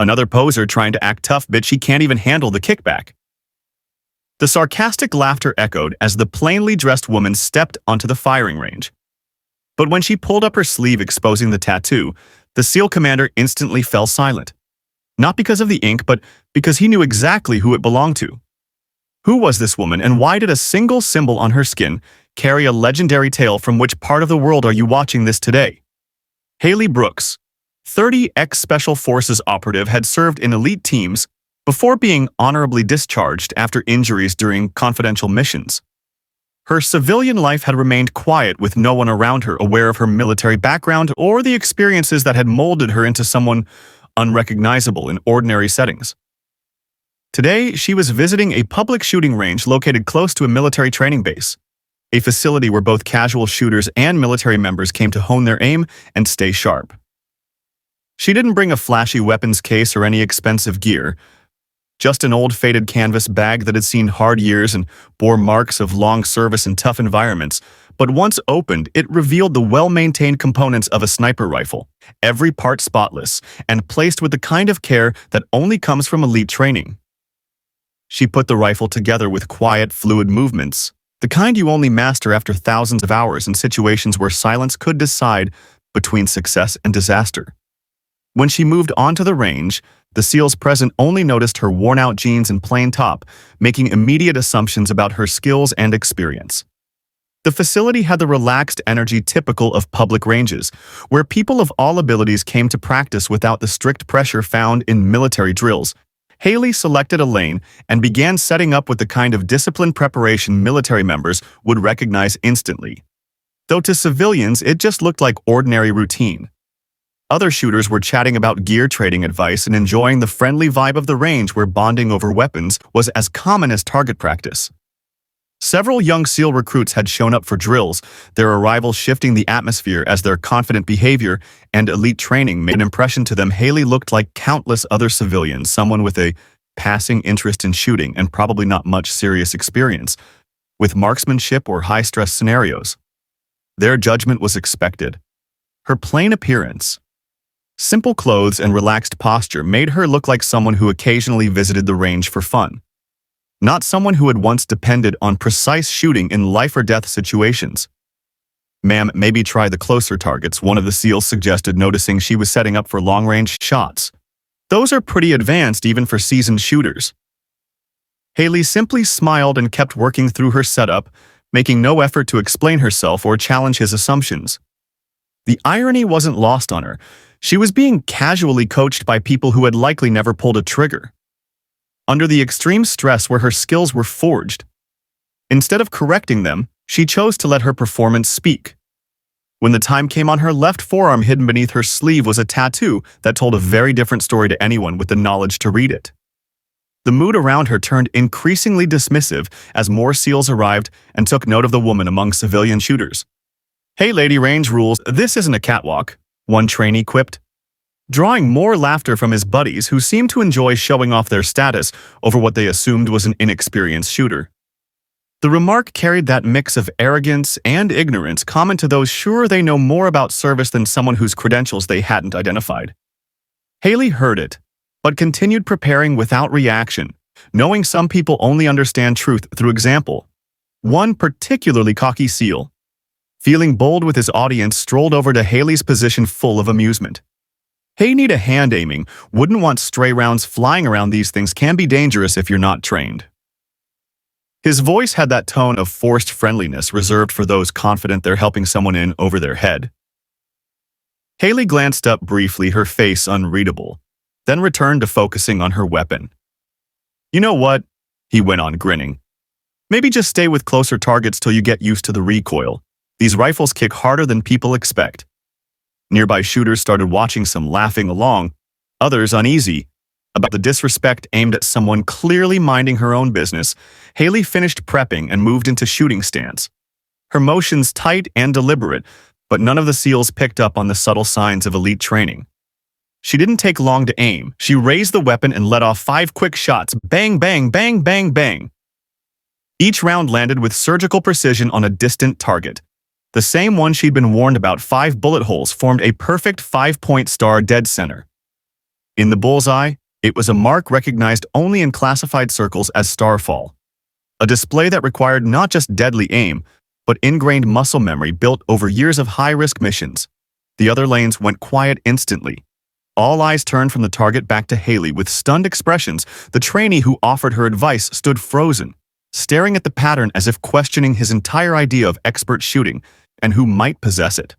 Another poser trying to act tough, but she can't even handle the kickback. The sarcastic laughter echoed as the plainly dressed woman stepped onto the firing range. But when she pulled up her sleeve exposing the tattoo, the SEAL commander instantly fell silent. Not because of the ink, but because he knew exactly who it belonged to. Who was this woman, and why did a single symbol on her skin carry a legendary tale? From which part of the world are you watching this today? Haley Brooks, 30 ex-Special Forces operative, had served in elite teams before being honorably discharged after injuries during confidential missions. Her civilian life had remained quiet, with no one around her aware of her military background or the experiences that had molded her into someone unrecognizable in ordinary settings. Today, she was visiting a public shooting range located close to a military training base, a facility where both casual shooters and military members came to hone their aim and stay sharp. She didn't bring a flashy weapons case or any expensive gear, just an old faded canvas bag that had seen hard years and bore marks of long service in tough environments. But once opened, it revealed the well-maintained components of a sniper rifle, every part spotless, and placed with the kind of care that only comes from elite training. She put the rifle together with quiet, fluid movements, the kind you only master after thousands of hours in situations where silence could decide between success and disaster. When she moved onto the range, the SEALs present only noticed her worn-out jeans and plain top, making immediate assumptions about her skills and experience. The facility had the relaxed energy typical of public ranges, where people of all abilities came to practice without the strict pressure found in military drills. Haley selected a lane and began setting up with the kind of disciplined preparation military members would recognize instantly. Though to civilians, it just looked like ordinary routine. Other shooters were chatting about gear trading advice and enjoying the friendly vibe of the range, where bonding over weapons was as common as target practice. Several young SEAL recruits had shown up for drills, their arrival shifting the atmosphere as their confident behavior and elite training made an impression to them. Haley looked like countless other civilians, someone with a passing interest in shooting and probably not much serious experience with marksmanship or high-stress scenarios. Their judgment was expected. Her plain appearance, simple clothes, and relaxed posture made her look like someone who occasionally visited the range for fun, not someone who had once depended on precise shooting in life-or-death situations. "Ma'am, maybe try the closer targets," one of the SEALs suggested, noticing she was setting up for long-range shots. "Those are pretty advanced even for seasoned shooters." Haley simply smiled and kept working through her setup, making no effort to explain herself or challenge his assumptions. The irony wasn't lost on her. She was being casually coached by people who had likely never pulled a trigger, under the extreme stress where her skills were forged. Instead of correcting them, she chose to let her performance speak. When the time came, on her left forearm, hidden beneath her sleeve, was a tattoo that told a very different story to anyone with the knowledge to read it. The mood around her turned increasingly dismissive as more SEALs arrived and took note of the woman among civilian shooters. "Hey lady, range rules, this isn't a catwalk," one trainee quipped, drawing more laughter from his buddies, who seemed to enjoy showing off their status over what they assumed was an inexperienced shooter. The remark carried that mix of arrogance and ignorance common to those sure they know more about service than someone whose credentials they hadn't identified. Haley heard it, but continued preparing without reaction, knowing some people only understand truth through example. One particularly cocky SEAL, feeling bold with his audience, strolled over to Haley's position full of amusement. "Hey, need a hand aiming? Wouldn't want stray rounds flying around. These things can be dangerous if you're not trained." His voice had that tone of forced friendliness reserved for those confident they're helping someone in over their head. Haley glanced up briefly, her face unreadable, then returned to focusing on her weapon. "You know what?" he went on, grinning. "Maybe just stay with closer targets till you get used to the recoil. These rifles kick harder than people expect." Nearby shooters started watching, some laughing along, others uneasy about the disrespect aimed at someone clearly minding her own business. Haley finished prepping and moved into shooting stance, her motions tight and deliberate, but none of the SEALs picked up on the subtle signs of elite training. She didn't take long to aim. She raised the weapon and let off 5 quick shots. Bang, bang, bang, bang, bang. Each round landed with surgical precision on a distant target. The same one she'd been warned about. 5 bullet holes formed a perfect 5-point star dead center. In the bullseye, it was a mark recognized only in classified circles as starfall, a display that required not just deadly aim, but ingrained muscle memory built over years of high-risk missions. The other lanes went quiet instantly. All eyes turned from the target back to Haley with stunned expressions. The trainee who offered her advice stood frozen, staring at the pattern as if questioning his entire idea of expert shooting and who might possess it.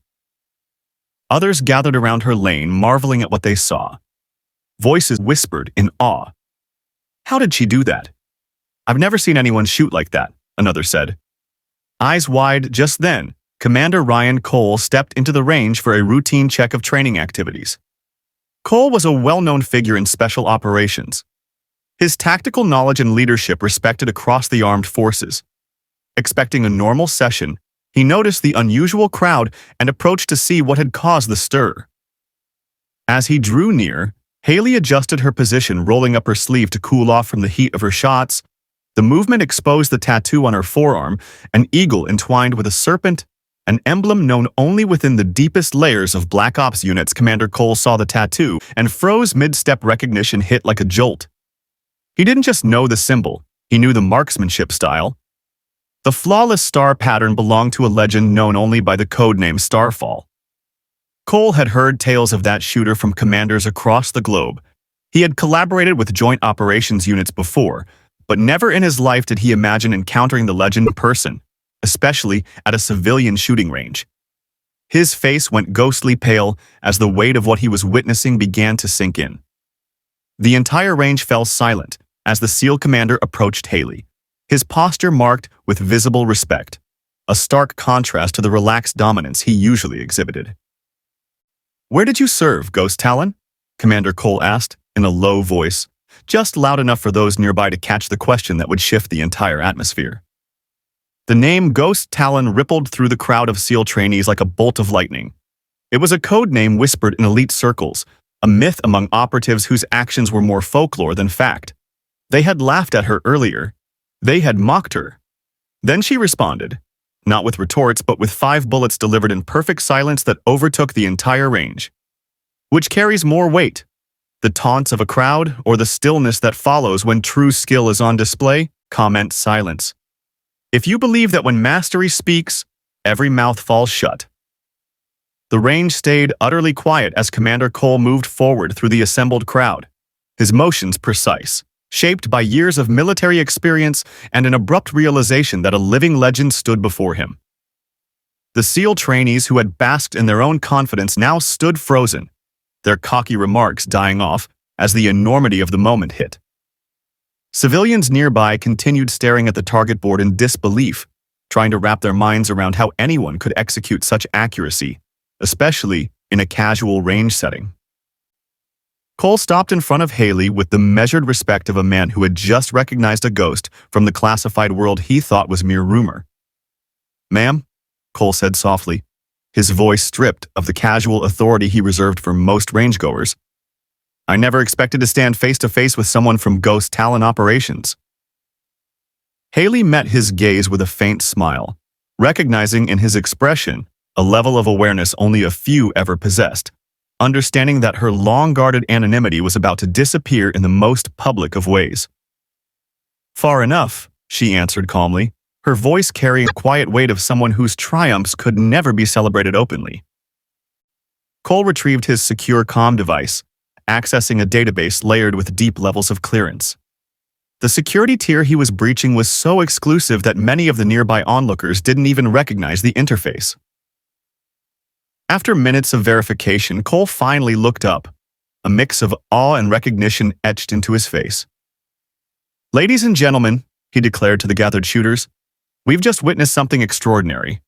Others gathered around her lane, marveling at what they saw. Voices whispered in awe. "How did she do that? I've never seen anyone shoot like that," another said. Eyes wide just then, Commander Ryan Cole stepped into the range for a routine check of training activities. Cole was a well-known figure in special operations. His tactical knowledge and leadership respected across the armed forces. Expecting a normal session, he noticed the unusual crowd and approached to see what had caused the stir. As he drew near, Haley adjusted her position, rolling up her sleeve to cool off from the heat of her shots. The movement exposed the tattoo on her forearm, an eagle entwined with a serpent, an emblem known only within the deepest layers of Black Ops units. Commander Cole saw the tattoo and froze mid-step. Recognition hit like a jolt. He didn't just know the symbol, he knew the marksmanship style. The flawless star pattern belonged to a legend known only by the codename Starfall. Cole had heard tales of that shooter from commanders across the globe. He had collaborated with joint operations units before, but never in his life did he imagine encountering the legend in person, especially at a civilian shooting range. His face went ghostly pale as the weight of what he was witnessing began to sink in. The entire range fell silent as the SEAL commander approached Haley, his posture marked with visible respect, a stark contrast to the relaxed dominance he usually exhibited. "Where did you serve, Ghost Talon?" Commander Cole asked in a low voice, just loud enough for those nearby to catch the question that would shift the entire atmosphere. The name Ghost Talon rippled through the crowd of SEAL trainees like a bolt of lightning. It was a code name whispered in elite circles, a myth among operatives whose actions were more folklore than fact. They had laughed at her earlier. They had mocked her. Then she responded, not with retorts but with 5 bullets delivered in perfect silence that overtook the entire range. Which carries more weight? The taunts of a crowd or the stillness that follows when true skill is on display? Comment silence. If you believe that when mastery speaks, every mouth falls shut. The range stayed utterly quiet as Commander Cole moved forward through the assembled crowd, his motions precise, shaped by years of military experience and an abrupt realization that a living legend stood before him. The SEAL trainees who had basked in their own confidence now stood frozen, their cocky remarks dying off as the enormity of the moment hit. Civilians nearby continued staring at the target board in disbelief, trying to wrap their minds around how anyone could execute such accuracy, especially in a casual range setting. Cole stopped in front of Haley with the measured respect of a man who had just recognized a ghost from the classified world he thought was mere rumor. "Ma'am," Cole said softly, his voice stripped of the casual authority he reserved for most rangegoers. "I never expected to stand face-to-face with someone from Ghost Talon Operations." Haley met his gaze with a faint smile, recognizing in his expression a level of awareness only a few ever possessed, understanding that her long-guarded anonymity was about to disappear in the most public of ways. "Far enough," she answered calmly, her voice carrying the quiet weight of someone whose triumphs could never be celebrated openly. Cole retrieved his secure comm device, accessing a database layered with deep levels of clearance. The security tier he was breaching was so exclusive that many of the nearby onlookers didn't even recognize the interface. After minutes of verification, Cole finally looked up, a mix of awe and recognition etched into his face. "Ladies and gentlemen," he declared to the gathered shooters, "we've just witnessed something extraordinary."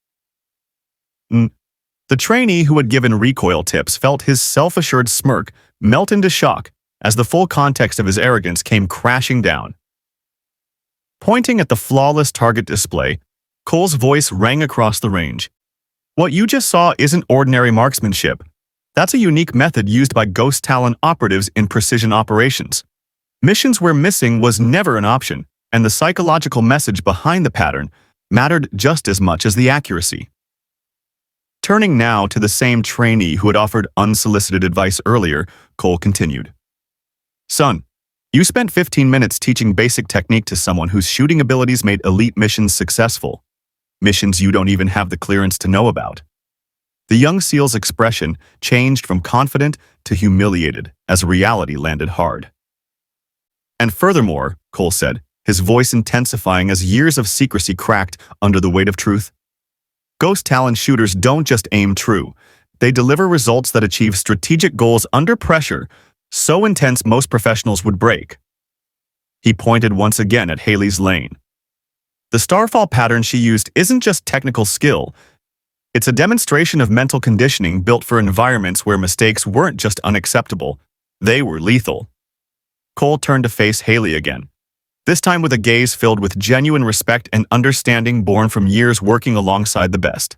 The trainee who had given recoil tips felt his self-assured smirk melt into shock as the full context of his arrogance came crashing down. Pointing at the flawless target display, Cole's voice rang across the range. "What you just saw isn't ordinary marksmanship. That's a unique method used by Ghost Talon operatives in precision operations. Missions where missing was never an option, and the psychological message behind the pattern mattered just as much as the accuracy." Turning now to the same trainee who had offered unsolicited advice earlier, Cole continued. Son, you spent 15 minutes teaching basic technique to someone whose shooting abilities made elite missions successful. Missions you don't even have the clearance to know about. The young SEAL's expression changed from confident to humiliated as reality landed hard. And furthermore, Cole said, his voice intensifying as years of secrecy cracked under the weight of truth, Ghost Talon shooters don't just aim true. They deliver results that achieve strategic goals under pressure, so intense most professionals would break. He pointed once again at Haley's lane. The starfall pattern she used isn't just technical skill. It's a demonstration of mental conditioning built for environments where mistakes weren't just unacceptable, they were lethal. Cole turned to face Haley again, this time with a gaze filled with genuine respect and understanding born from years working alongside the best.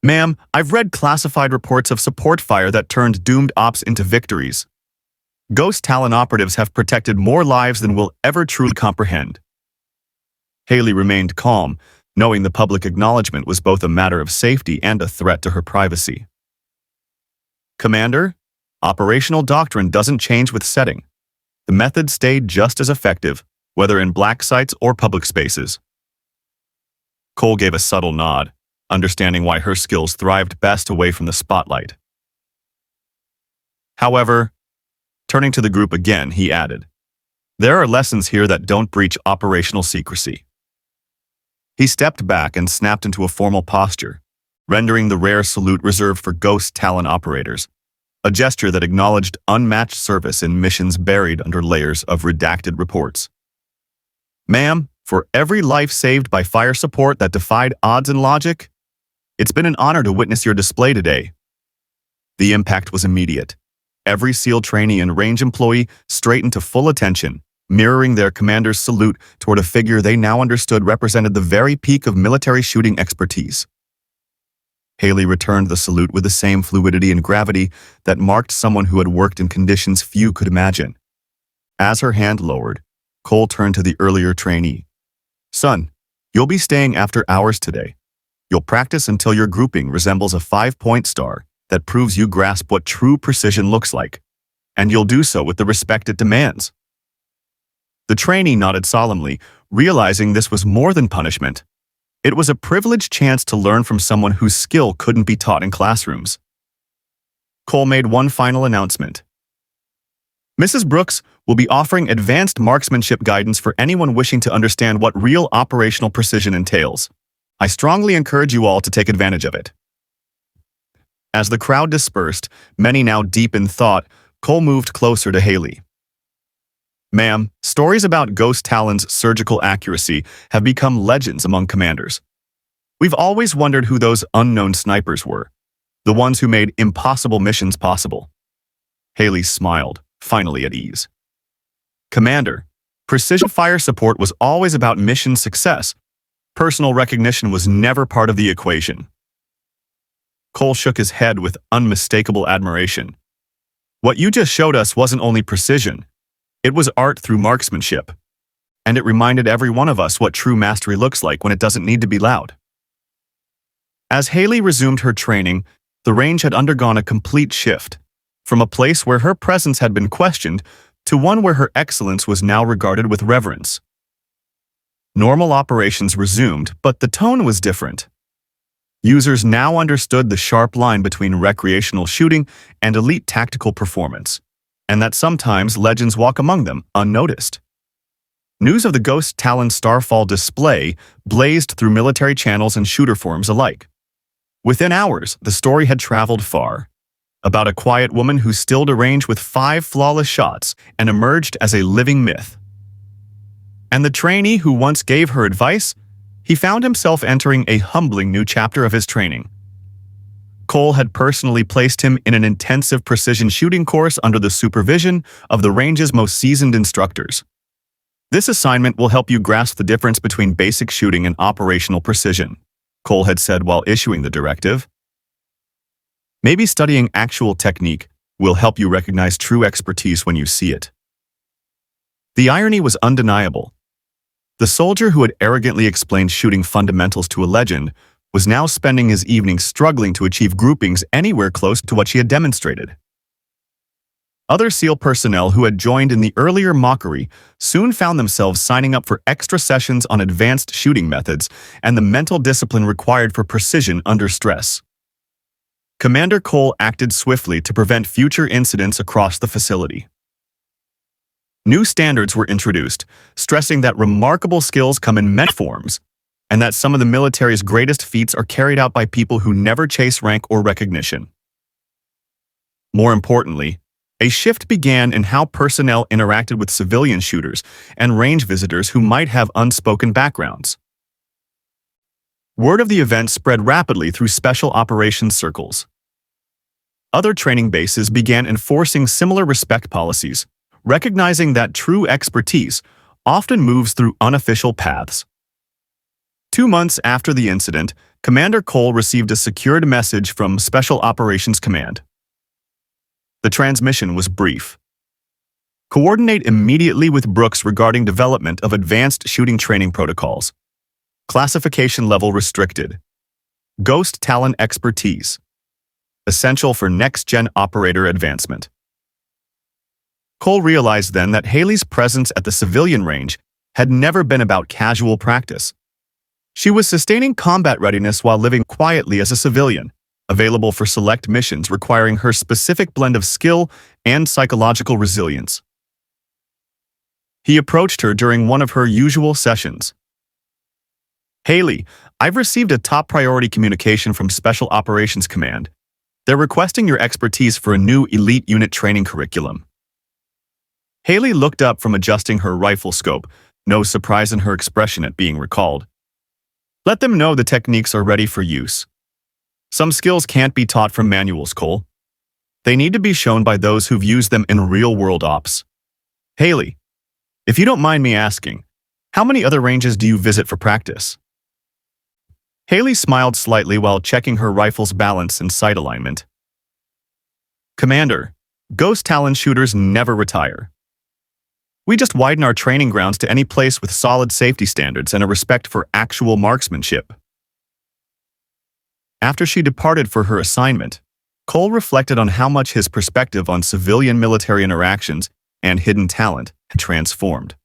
Ma'am, I've read classified reports of support fire that turned doomed ops into victories. Ghost Talon operatives have protected more lives than we'll ever truly comprehend. Haley remained calm, knowing the public acknowledgement was both a matter of safety and a threat to her privacy. Commander, operational doctrine doesn't change with setting. The method stayed just as effective, whether in black sites or public spaces. Cole gave a subtle nod, understanding why her skills thrived best away from the spotlight. However, turning to the group again, he added, there are lessons here that don't breach operational secrecy. He stepped back and snapped into a formal posture, rendering the rare salute reserved for Ghost Talon operators, a gesture that acknowledged unmatched service in missions buried under layers of redacted reports. Ma'am, for every life saved by fire support that defied odds and logic, it's been an honor to witness your display today. The impact was immediate. Every SEAL trainee and range employee straightened to full attention, mirroring their commander's salute toward a figure they now understood represented the very peak of military shooting expertise. Haley returned the salute with the same fluidity and gravity that marked someone who had worked in conditions few could imagine. As her hand lowered, Cole turned to the earlier trainee. Son, you'll be staying after hours today. You'll practice until your grouping resembles a 5-point star that proves you grasp what true precision looks like, and you'll do so with the respect it demands. The trainee nodded solemnly, realizing this was more than punishment. It was a privileged chance to learn from someone whose skill couldn't be taught in classrooms. Cole made one final announcement. Mrs. Brooks will be offering advanced marksmanship guidance for anyone wishing to understand what real operational precision entails. I strongly encourage you all to take advantage of it. As the crowd dispersed, many now deep in thought, Cole moved closer to Haley. Ma'am, stories about Ghost Talon's surgical accuracy have become legends among commanders. We've always wondered who those unknown snipers were, the ones who made impossible missions possible. Haley smiled, finally at ease. Commander, precision fire support was always about mission success. Personal recognition was never part of the equation. Cole shook his head with unmistakable admiration. What you just showed us wasn't only precision, it was art through marksmanship. And it reminded every one of us what true mastery looks like when it doesn't need to be loud. As Haley resumed her training, the range had undergone a complete shift, from a place where her presence had been questioned to one where her excellence was now regarded with reverence. Normal operations resumed, but the tone was different. Users now understood the sharp line between recreational shooting and elite tactical performance, and that sometimes legends walk among them unnoticed. News of the Ghost Talon Starfall display blazed through military channels and shooter forums alike. Within hours, the story had traveled far, about a quiet woman who stilled a range with 5 flawless shots and emerged as a living myth. And the trainee who once gave her advice, he found himself entering a humbling new chapter of his training. Cole had personally placed him in an intensive precision shooting course under the supervision of the range's most seasoned instructors. This assignment will help you grasp the difference between basic shooting and operational precision, Cole had said while issuing the directive. Maybe studying actual technique will help you recognize true expertise when you see it. The irony was undeniable. The soldier who had arrogantly explained shooting fundamentals to a legend was now spending his evenings struggling to achieve groupings anywhere close to what she had demonstrated. Other SEAL personnel who had joined in the earlier mockery soon found themselves signing up for extra sessions on advanced shooting methods and the mental discipline required for precision under stress. Commander Cole acted swiftly to prevent future incidents across the facility. New standards were introduced, stressing that remarkable skills come in many forms, and that some of the military's greatest feats are carried out by people who never chase rank or recognition. More importantly, a shift began in how personnel interacted with civilian shooters and range visitors who might have unspoken backgrounds. Word of the event spread rapidly through special operations circles. Other training bases began enforcing similar respect policies, recognizing that true expertise often moves through unofficial paths. 2 months after the incident, Commander Cole received a secured message from Special Operations Command. The transmission was brief. Coordinate immediately with Brooks regarding development of advanced shooting training protocols. Classification level restricted. Ghost Talon expertise. Essential for next-gen operator advancement. Cole realized then that Haley's presence at the civilian range had never been about casual practice. She was sustaining combat readiness while living quietly as a civilian, available for select missions requiring her specific blend of skill and psychological resilience. He approached her during one of her usual sessions. "Haley, I've received a top priority communication from Special Operations Command. They're requesting your expertise for a new elite unit training curriculum." Haley looked up from adjusting her rifle scope, no surprise in her expression at being recalled. "Let them know the techniques are ready for use. Some skills can't be taught from manuals, Cole. They need to be shown by those who've used them in real-world ops. Haley, if you don't mind me asking, how many other ranges do you visit for practice?" Haley smiled slightly while checking her rifle's balance and sight alignment. "Commander, Ghost Talon shooters never retire. We just widen our training grounds to any place with solid safety standards and a respect for actual marksmanship." After she departed for her assignment, Cole reflected on how much his perspective on civilian-military interactions and hidden talent had transformed.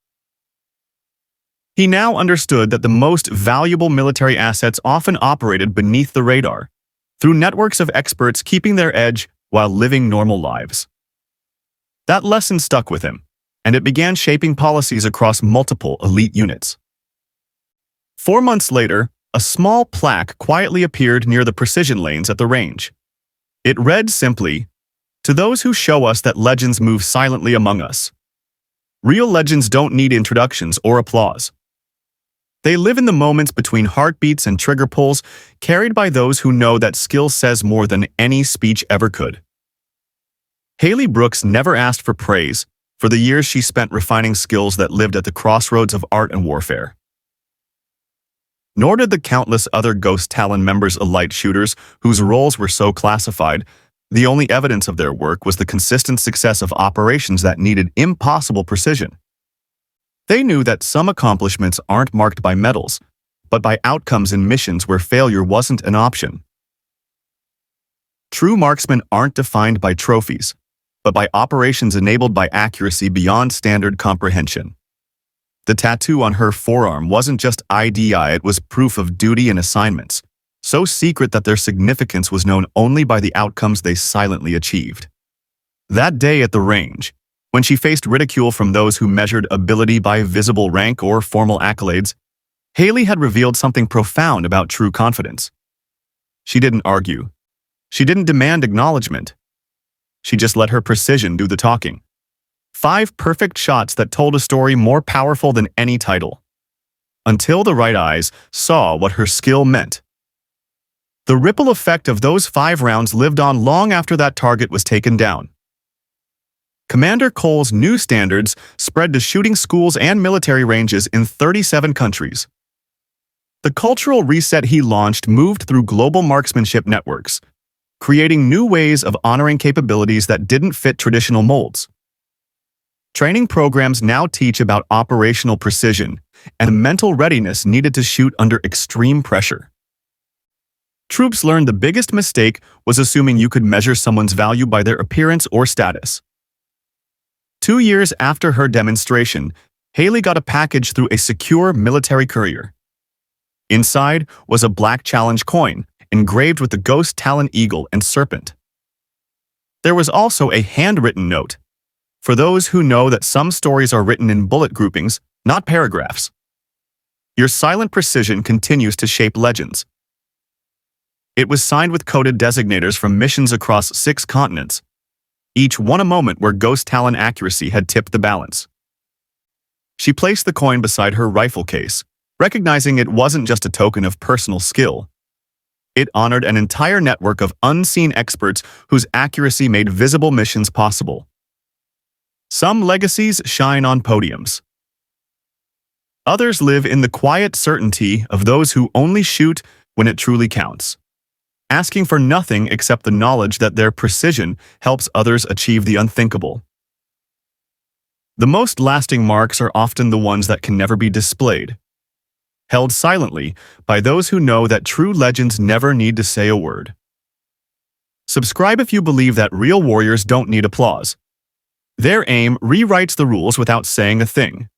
He now understood that the most valuable military assets often operated beneath the radar, through networks of experts keeping their edge while living normal lives. That lesson stuck with him, and it began shaping policies across multiple elite units. 4 months later, a small plaque quietly appeared near the precision lanes at the range. It read simply, "To those who show us that legends move silently among us. Real legends don't need introductions or applause. They live in the moments between heartbeats and trigger pulls, carried by those who know that skill says more than any speech ever could." Haley Brooks never asked for praise for the years she spent refining skills that lived at the crossroads of art and warfare. Nor did the countless other Ghost Talon members alight shooters whose roles were so classified. The only evidence of their work was the consistent success of operations that needed impossible precision. They knew that some accomplishments aren't marked by medals, but by outcomes in missions where failure wasn't an option. True marksmen aren't defined by trophies, but by operations enabled by accuracy beyond standard comprehension. The tattoo on her forearm wasn't just IDI, it was proof of duty and assignments, so secret that their significance was known only by the outcomes they silently achieved. That day at the range, when she faced ridicule from those who measured ability by visible rank or formal accolades, Haley had revealed something profound about true confidence. She didn't argue. She didn't demand acknowledgement. She just let her precision do the talking. 5 perfect shots that told a story more powerful than any title. Until the right eyes saw what her skill meant. The ripple effect of those 5 rounds lived on long after that target was taken down. Commander Cole's new standards spread to shooting schools and military ranges in 37 countries. The cultural reset he launched moved through global marksmanship networks, creating new ways of honoring capabilities that didn't fit traditional molds. Training programs now teach about operational precision and the mental readiness needed to shoot under extreme pressure. Troops learned the biggest mistake was assuming you could measure someone's value by their appearance or status. 2 years after her demonstration, Haley got a package through a secure military courier. Inside was a black challenge coin, engraved with the ghost Talon eagle and serpent. There was also a handwritten note, for those who know that some stories are written in bullet groupings, not paragraphs. Your silent precision continues to shape legends. It was signed with coded designators from missions across 6 continents, each one a moment where ghost Talon accuracy had tipped the balance. She placed the coin beside her rifle case, recognizing it wasn't just a token of personal skill. It honored an entire network of unseen experts whose accuracy made visible missions possible. Some legacies shine on podiums. Others live in the quiet certainty of those who only shoot when it truly counts, asking for nothing except the knowledge that their precision helps others achieve the unthinkable. The most lasting marks are often the ones that can never be displayed, held silently by those who know that true legends never need to say a word. Subscribe if you believe that real warriors don't need applause. Their aim rewrites the rules without saying a thing.